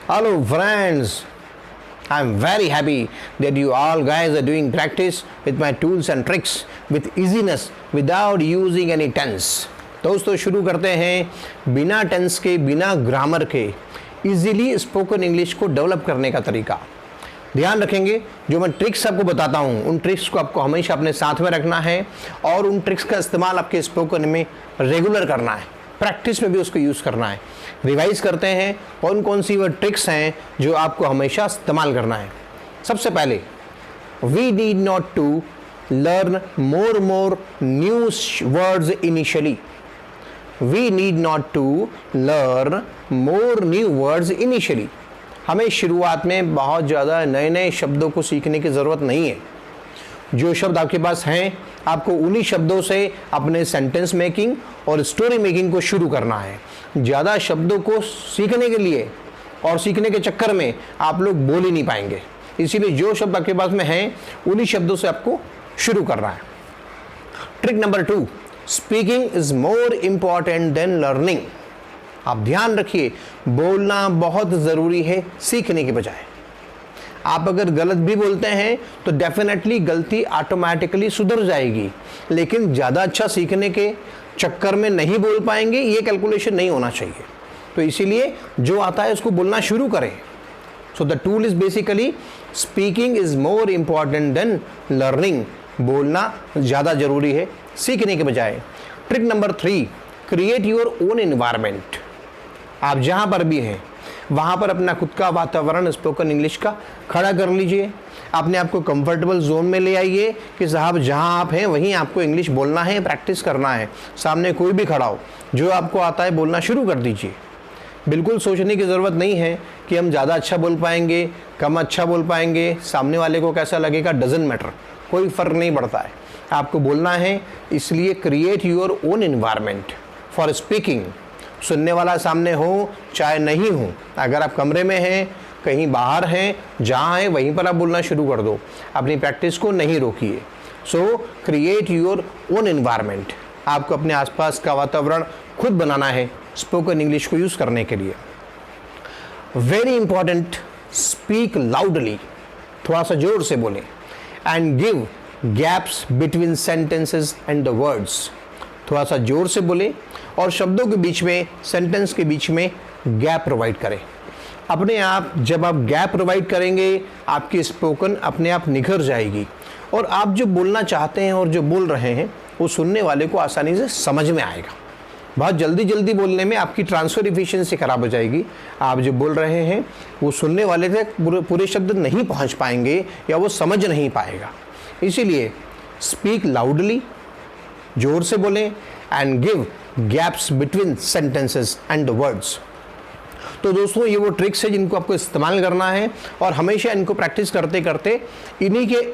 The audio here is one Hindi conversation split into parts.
Hello friends, I'm very happy that you all guys are doing practice with my tools and tricks with easiness without using any tense. दोस्तों शुरू करते हैं बिना टेंस के, बिना ग्रामर के इजीली स्पोकन इंग्लिश को डेवलप करने का तरीका। ध्यान रखेंगे, जो मैं ट्रिक्स आपको बताता हूँ उन ट्रिक्स को आपको हमेशा अपने साथ में रखना है और उन ट्रिक्स का इस्तेमाल आपके स्पोकन में रेगुलर करना है, प्रैक्टिस में भी उसको यूज़ करना है। रिवाइज करते हैं कौन कौन सी वो ट्रिक्स हैं जो आपको हमेशा इस्तेमाल करना है। सबसे पहले, we need not to learn more new words initially. We need not to learn more new words initially. हमें शुरुआत में बहुत ज़्यादा नए नए शब्दों को सीखने की ज़रूरत नहीं है। जो शब्द आपके पास हैं, आपको उन्हीं शब्दों से अपने सेंटेंस मेकिंग और स्टोरी मेकिंग को शुरू करना है। ज़्यादा शब्दों को सीखने के लिए और सीखने के चक्कर में आप लोग बोल ही नहीं पाएंगे। इसीलिए जो शब्द आपके पास में हैं उन्हीं शब्दों से आपको शुरू करना है। Trick number 2, speaking is more important than learning. आप ध्यान रखिए, बोलना बहुत ज़रूरी है सीखने के बजाय। आप अगर गलत भी बोलते हैं तो डेफिनेटली गलती ऑटोमेटिकली सुधर जाएगी, लेकिन ज़्यादा अच्छा सीखने के चक्कर में नहीं बोल पाएंगे, ये कैलकुलेशन नहीं होना चाहिए। तो इसीलिए जो आता है उसको बोलना शुरू करें। So the tool is basically speaking is more important than learning. बोलना ज़्यादा ज़रूरी है सीखने के बजाय। Trick number 3, create your own environment. आप जहाँ पर भी हैं वहाँ पर अपना खुद का वातावरण स्पोकन इंग्लिश का खड़ा कर लीजिए। अपने आप को कंफर्टेबल जोन में ले आइए कि साहब जहाँ आप हैं वहीं आपको इंग्लिश बोलना है, प्रैक्टिस करना है। सामने कोई भी खड़ा हो, जो आपको आता है बोलना शुरू कर दीजिए। बिल्कुल सोचने की ज़रूरत नहीं है कि हम ज़्यादा अच्छा बोल पाएंगे, कम अच्छा बोल पाएंगे, सामने वाले को कैसा लगेगा, डजंट मैटर, कोई फ़र्क नहीं पड़ता है। आपको बोलना है, इसलिए create your own environment for speaking. सुनने वाला सामने हो चाहे नहीं हो, अगर आप कमरे में हैं, कहीं बाहर हैं, जहाँ हैं वहीं पर आप बोलना शुरू कर दो। अपनी प्रैक्टिस को नहीं रोकिए। So create your own environment. आपको अपने आसपास का वातावरण खुद बनाना है स्पोकन इंग्लिश को यूज़ करने के लिए। Very important, speak loudly. थोड़ा सा जोर से बोलें। And give gaps between sentences and the words. थोड़ा सा जोर से बोलें और शब्दों के बीच में, सेंटेंस के बीच में गैप प्रोवाइड करें। अपने आप जब आप गैप प्रोवाइड करेंगे, आपकी स्पोकन अपने आप निखर जाएगी और आप जो बोलना चाहते हैं और जो बोल रहे हैं वो सुनने वाले को आसानी से समझ में आएगा। बहुत जल्दी बोलने में आपकी ट्रांसफ़र एफिशिएंसी ख़राब हो जाएगी। आप जो बोल रहे हैं वो सुनने वाले तक पूरे शब्द नहीं पहुंच पाएंगे या वो समझ नहीं पाएगा। इसीलिए स्पीक लाउडली, जोर से बोलें, and give gaps between sentences and the words. तो दोस्तों, ये वो ट्रिक्स है जिनको आपको इस्तेमाल करना है और हमेशा इनको प्रैक्टिस करते करते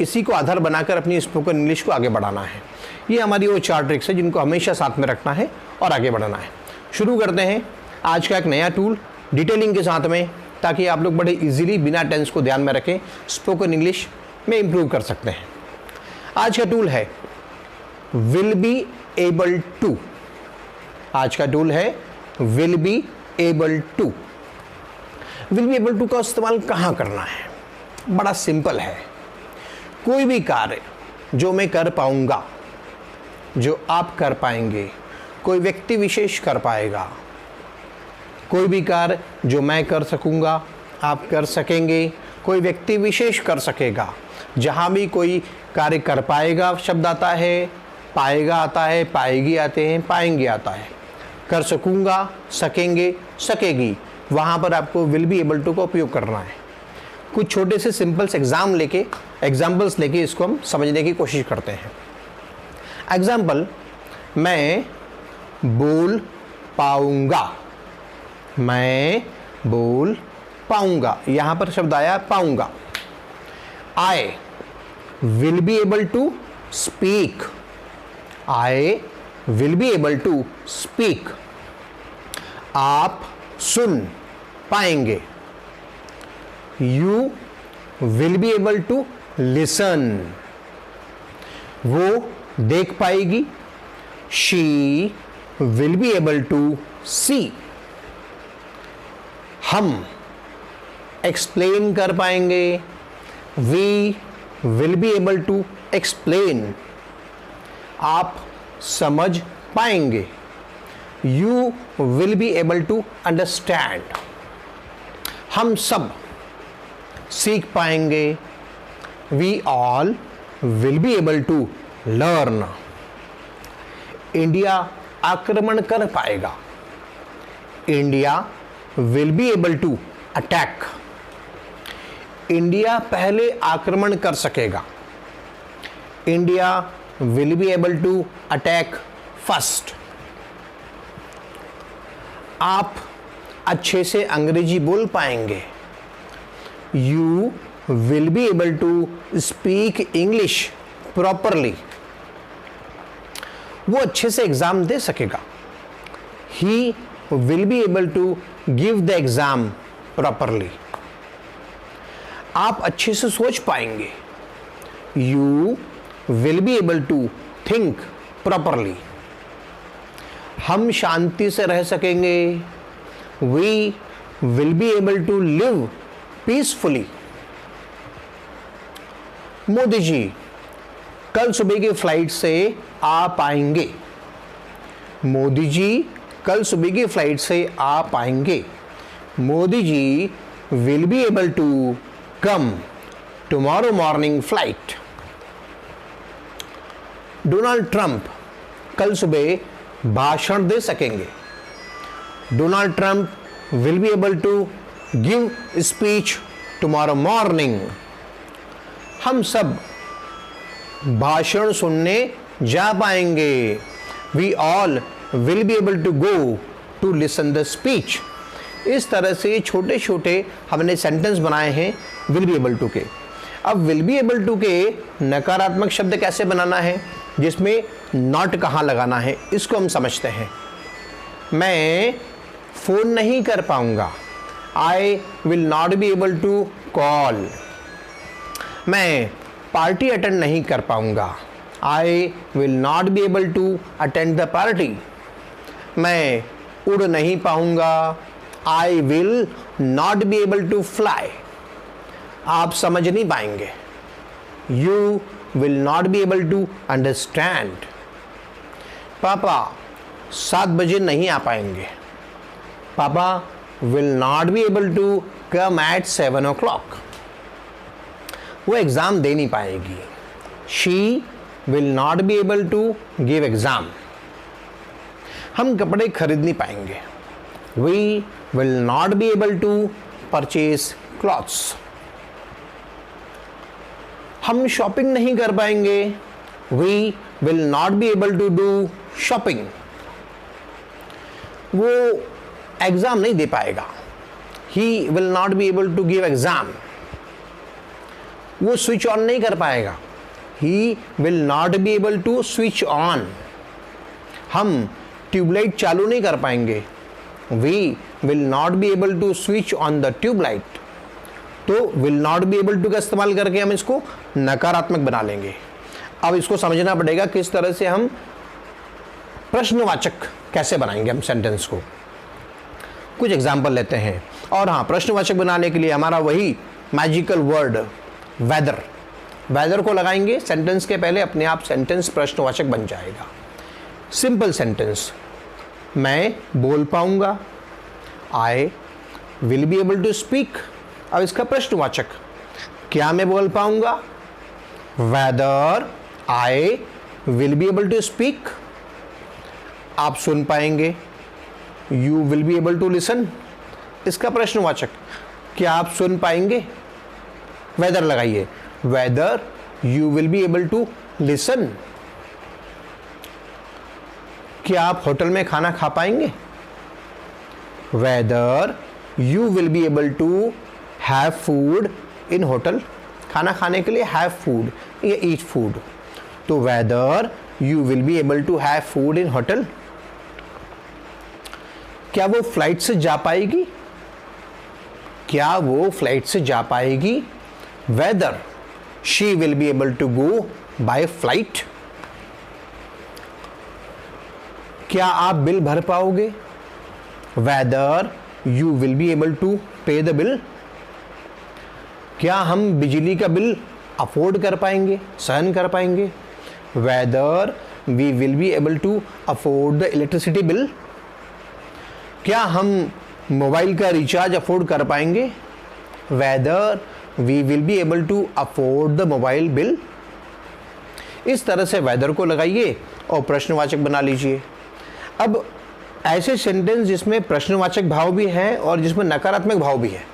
इसी को आधार बनाकर अपनी स्पोकन इंग्लिश को आगे बढ़ाना है। ये हमारी वो 4 ट्रिक्स है जिनको हमेशा साथ में रखना है और आगे बढ़ाना है। शुरू करते हैं आज का एक नया टूल डिटेलिंग के साथ में, ताकि आप लोग बड़े इजीली बिना टेंस को ध्यान में रखें स्पोकन इंग्लिश में इम्प्रूव कर सकते हैं। आज का टूल है विल बी एबल टू। आज का टूल है will be able to. Will be able to का इस्तेमाल कहाँ करना है? बड़ा सिंपल है। कोई भी कार्य जो मैं कर पाऊंगा, जो आप कर पाएंगे, कोई व्यक्ति विशेष कर पाएगा, कोई भी कार्य जो मैं कर सकूंगा आप कर सकेंगे, कोई व्यक्ति विशेष कर सकेगा। जहाँ भी कोई कार्य कर पाएगा शब्द आता है, पाएगा आता है, पाएगी आते हैं, पाएंगे आता है, कर सकूंगा, सकेंगे, सकेगी, वहाँ पर आपको विल बी एबल टू का उपयोग करना है। कुछ छोटे से सिंपल्स एग्जाम्पल्स लेके इसको हम समझने की कोशिश करते हैं। एग्जाम्पल, मैं बोल पाऊंगा। मैं बोल पाऊंगा, यहाँ पर शब्द आया पाऊंगा। I will be able to speak. I will be able to speak. आप सुन पाएंगे। You will be able to listen. वो देख पाएगी। She will be able to see. हम एक्सप्लेन कर पाएंगे, we will be able to explain, आप समझ पाएंगे, you will be able to understand, हम सब सीख पाएंगे, we all will be able to learn, India आक्रमण कर पाएगा, India will be able to attack, India पहले आक्रमण कर सकेगा, India will be able to attack first, आप अच्छे से अंग्रेजी बोल पाएंगे, you will be able to speak English properly, वो अच्छे से एग्जाम दे सकेगा, he will be able to give the exam properly, आप अच्छे से सोच पाएंगे, you will be able to think properly, हम शांति से रह सकेंगे, we will be able to live peacefully, Modi ji कल सुबह की फ्लाइट से आ पाएंगे, मोदी जी कल सुबह की फ्लाइट से आ पाएंगे, Modi ji will be able to come tomorrow morning flight, Donald Trump कल सुबह भाषण दे सकेंगे, Donald Trump will be able to give speech tomorrow morning, हम सब भाषण सुनने जा पाएंगे, we all will be able to go to listen the speech. इस तरह से छोटे छोटे हमने सेंटेंस बनाए हैं विल बी एबल टू के। अब विल बी एबल टू के नकारात्मक शब्द कैसे बनाना है, जिसमें नॉट कहाँ लगाना है, इसको हम समझते हैं। मैं फ़ोन नहीं कर पाऊँगा, I will not be able to call. मैं पार्टी अटेंड नहीं कर पाऊँगा, I will not be able to attend the party. मैं उड़ नहीं पाऊँगा, I will not be able to fly. आप समझ नहीं पाएंगे, you will not be able to understand. पापा 7 बजे नहीं आ पाएंगे, papa will not be able to come at 7 o'clock। वो एग्ज़ाम दे नहीं पाएगी, she will not be able to give exam. हम कपड़े खरीद नहीं पाएंगे, we will not be able to purchase clothes. हम शॉपिंग नहीं कर पाएंगे, we will not be able to do shopping. वो एग्ज़ाम नहीं दे पाएगा, he will not be able to give exam. वो स्विच ऑन नहीं कर पाएगा, he will not be able to switch on. हम ट्यूबलाइट चालू नहीं कर पाएंगे, we will not be able to switch on the tubelight. तो will not be able to का इस्तेमाल करके हम इसको नकारात्मक बना लेंगे। अब इसको समझना पड़ेगा किस तरह से हम प्रश्नवाचक कैसे बनाएंगे हम सेंटेंस को। कुछ एग्जाम्पल लेते हैं। और हाँ, प्रश्नवाचक बनाने के लिए हमारा वही मैजिकल वर्ड वेदर, वेदर को लगाएंगे सेंटेंस के पहले, अपने आप सेंटेंस प्रश्नवाचक बन जाएगा। सिंपल सेंटेंस, मैं बोल पाऊंगा, I will be able to speak. अब इसका प्रश्नवाचक, क्या मैं बोल पाऊंगा, whether I will be able to speak. आप सुन पाएंगे, you will be able to listen. इसका प्रश्नवाचक, क्या आप सुन पाएंगे, वेदर लगाइए, whether you will be able to listen. क्या आप होटल में खाना खा पाएंगे, whether you will be able to have food in hotel. खाना खाने के लिए हैव फूड या ईट फूड, तो whether you will be able to have food in hotel. क्या वो फ्लाइट से जा पाएगी, क्या वो फ्लाइट से जा पाएगी, whether she will be able to go by flight. क्या आप बिल भर पाओगे, whether you will be able to pay the bill. क्या हम बिजली का बिल अफोर्ड कर पाएंगे, सहन कर पाएंगे? Whether we will be able to afford the electricity bill. क्या हम मोबाइल का रिचार्ज अफोर्ड कर पाएंगे? Whether we will be able to afford the mobile bill. इस तरह से वेदर को लगाइए और प्रश्नवाचक बना लीजिए। अब ऐसे सेंटेंस जिसमें प्रश्नवाचक भाव भी है और जिसमें नकारात्मक भाव भी है,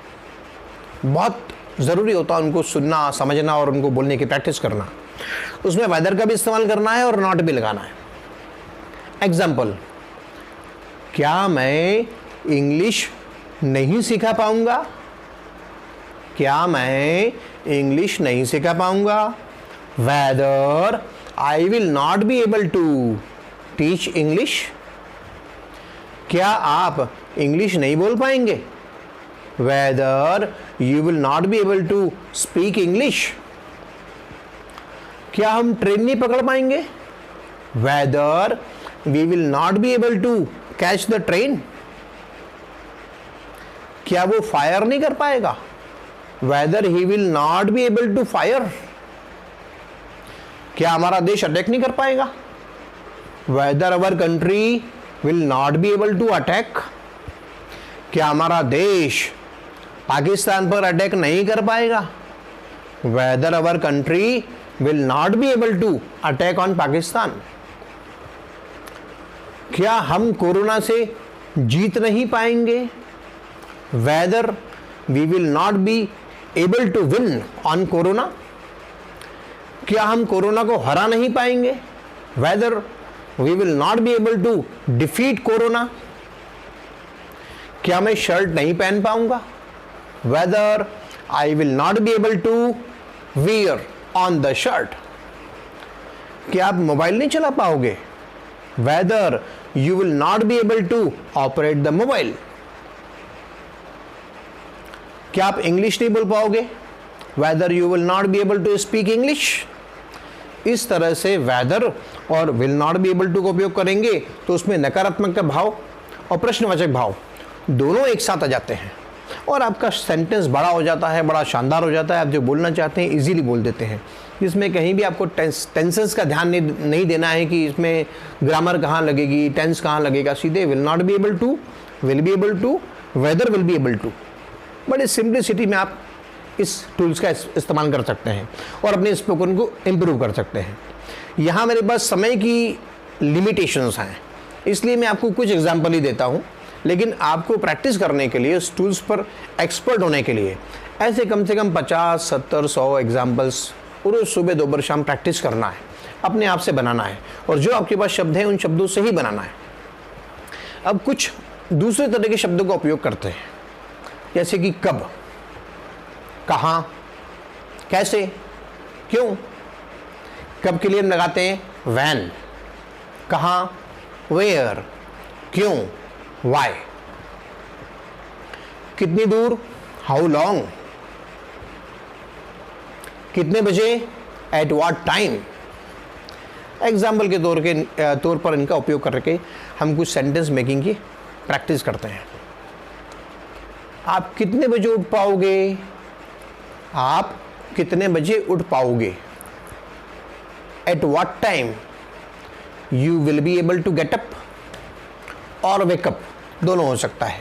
बहुत ज़रूरी होता है उनको सुनना, समझना और उनको बोलने की प्रैक्टिस करना। उसमें वेदर का भी इस्तेमाल करना है और नॉट भी लगाना है। एग्जाम्पल, क्या मैं इंग्लिश नहीं सिखा पाऊंगा? क्या मैं इंग्लिश नहीं सिखा पाऊंगा? Whether I will not be able to teach English. क्या आप इंग्लिश नहीं बोल पाएंगे? Whether you will not be able to speak English. क्या हम ट्रेन नहीं पकड़ पाएंगे? Whether we will not be able to catch the train. क्या वो फायर नहीं कर पाएगा? Whether he will not be able to fire. क्या हमारा देश अटैक नहीं कर पाएगा? Whether our country will not be able to attack. क्या हमारा देश पाकिस्तान पर अटैक नहीं कर पाएगा? Whether our country will not be able to attack on Pakistan. क्या हम कोरोना से जीत नहीं पाएंगे? Whether we will not be able to win on Corona. क्या हम कोरोना को हरा नहीं पाएंगे? Whether we will not be able to defeat Corona. क्या मैं शर्ट नहीं पहन पाऊंगा? Whether I will not be able to wear on the shirt. क्या आप मोबाइल नहीं चला पाओगे? Whether you will not be able to operate the mobile. क्या आप इंग्लिश नहीं बोल पाओगे? Whether you will not be able to speak English. इस तरह से वेदर और will not be able to का उपयोग करेंगे तो उसमें नकारात्मक का भाव और प्रश्नवाचक भाव दोनों एक साथ आ जाते हैं और आपका सेंटेंस बड़ा हो जाता है, बड़ा शानदार हो जाता है। आप जो बोलना चाहते हैं इजीली बोल देते हैं। इसमें कहीं भी आपको टेंसेस का ध्यान नहीं देना है कि इसमें ग्रामर कहाँ लगेगी, टेंस कहाँ लगेगा। सीधे will not be able to, will be able to, whether will be able to. बड़ी सिंप्लिसिटी में आप इस टूल्स का इस्तेमाल कर सकते हैं और अपने स्पोकन को इम्प्रूव कर सकते हैं। यहाँ मेरे पास समय की लिमिटेशंस हैं, इसलिए मैं आपको कुछ एग्जाम्पल ही देता हूँ, लेकिन आपको प्रैक्टिस करने के लिए, उस टूल्स पर एक्सपर्ट होने के लिए ऐसे कम से कम 50, 70, 100 एग्जाम्पल्स रोज़ सुबह दोपहर शाम प्रैक्टिस करना है, अपने आप से बनाना है और जो आपके पास शब्द हैं उन शब्दों से ही बनाना है। अब कुछ दूसरे तरह के शब्दों का उपयोग करते हैं, जैसे कि कब, कहाँ, कैसे, क्यों। कब के लिए हम लगाते हैं व्हेन, कहाँ वेयर, क्यों वाई, कितनी दूर हाउ लॉन्ग, कितने बजे एट व्हाट टाइम। एग्जाम्पल के तौर पर इनका उपयोग करके हम कुछ सेंटेंस मेकिंग की प्रैक्टिस करते हैं। आप कितने बजे उठ पाओगे? आप कितने बजे उठ पाओगे? At what time you will be able to get up और वेकअप, दोनों हो सकता है।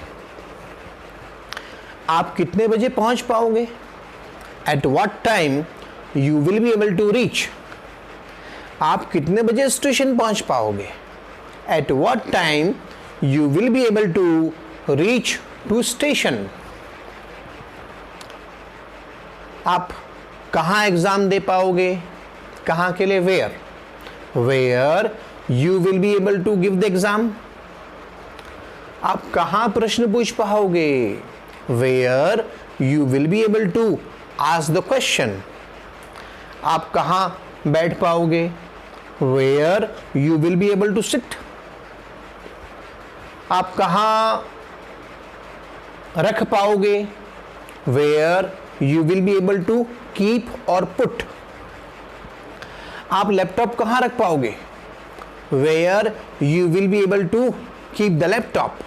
आप कितने बजे पहुंच पाओगे? At what time you will be able to reach. आप कितने बजे स्टेशन पहुंच पाओगे? At what time you will be able to reach to station. आप कहाँ एग्जाम दे पाओगे? कहाँ के लिए where, where you will be able to give the exam. आप कहाँ प्रश्न पूछ पाओगे? Where you will be able to ask the question. आप कहाँ बैठ पाओगे? Where you will be able to sit. आप कहाँ रख पाओगे? Where you will be able to keep और पुट। आप लैपटॉप कहाँ रख पाओगे? Where you will be able to keep the laptop.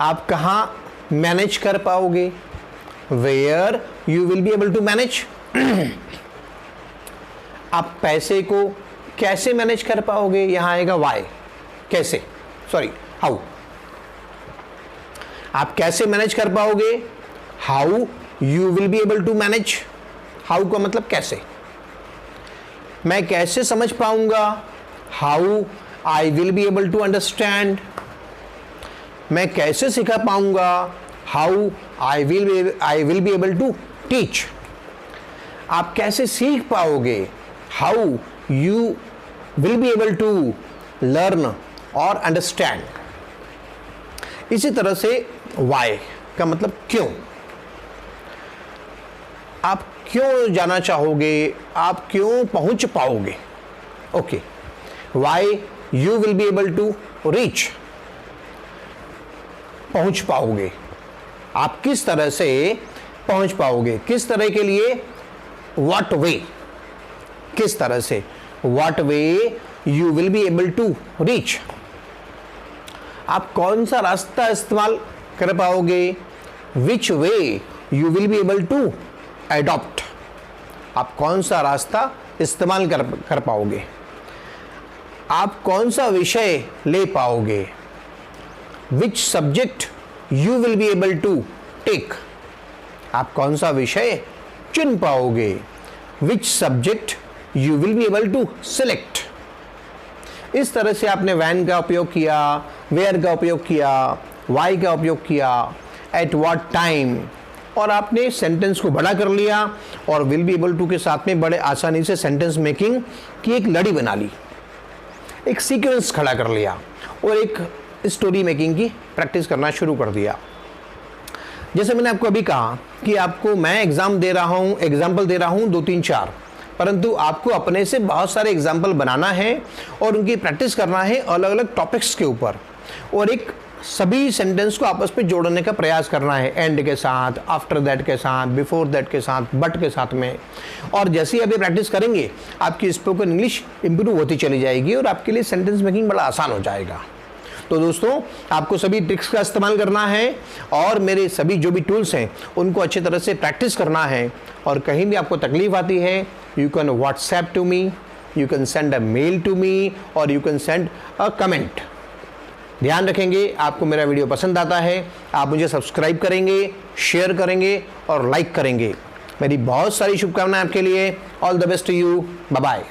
आप कहाँ मैनेज कर पाओगे? where you will be able to manage. आप पैसे को कैसे मैनेज कर पाओगे, यहां आएगा why, कैसे, सॉरी हाउ. आप कैसे मैनेज कर पाओगे, how you will be able to manage. How का मतलब कैसे. मैं कैसे समझ पाऊंगा, how I will be able to understand. मैं कैसे सिखा पाऊंगा, how I will be able to teach. आप कैसे सीख पाओगे, how you will be able to learn और अंडरस्टैंड. इसी तरह से वाई का मतलब क्यों. आप क्यों जाना चाहोगे, आप क्यों पहुंच पाओगे. Okay, why you will be able to reach. पहुंच पाओगे, आप किस तरह से पहुंच पाओगे, किस तरह के लिए, व्हाट वे, किस तरह से, what way you will be able to reach. आप कौन सा रास्ता इस्तेमाल कर पाओगे, which way you will be able to adopt. आप कौन सा रास्ता इस्तेमाल कर पाओगे. आप कौन सा विषय ले पाओगे, which subject you will be able to take. आप कौन सा विषय चुन पाओगे, which subject you will be able to select. इस तरह से आपने वैन का उपयोग किया, वेयर का उपयोग किया, वाई का उपयोग किया, एट व्हाट टाइम, और आपने सेंटेंस को बड़ा कर लिया और विल बी एबल टू के साथ में बड़े आसानी से सेंटेंस मेकिंग की एक लड़ी बना ली, एक सीक्वेंस खड़ा कर लिया और एक स्टोरी मेकिंग की प्रैक्टिस करना शुरू कर दिया. जैसे मैंने आपको अभी कहा कि आपको मैं एग्जाम्पल दे रहा हूँ 2 3 4, परंतु आपको अपने से बहुत सारे एग्जाम्पल बनाना है और उनकी प्रैक्टिस करना है अलग अलग टॉपिक्स के ऊपर, और एक सभी सेंटेंस को आपस में जोड़ने का प्रयास करना है, एंड के साथ, आफ्टर दैट के साथ, बिफोर दैट के साथ, बट के साथ में. और जैसे ही आप ये प्रैक्टिस करेंगे आपकी स्पोकन इंग्लिश इंप्रूव होती चली जाएगी और आपके लिए सेंटेंस मेकिंग बड़ा आसान हो जाएगा. तो दोस्तों, आपको सभी ट्रिक्स का इस्तेमाल करना है और मेरे सभी जो भी टूल्स हैं उनको अच्छी तरह से प्रैक्टिस करना है. और कहीं भी आपको तकलीफ आती है, you can WhatsApp to me, you can send a mail to me, और you can send a comment. ध्यान रखेंगे, आपको मेरा वीडियो पसंद आता है, आप मुझे सब्सक्राइब करेंगे, शेयर करेंगे और लाइक करेंगे. मेरी बहुत सारी शुभकामनाएं आपके लिए. All the best to you. Bye bye.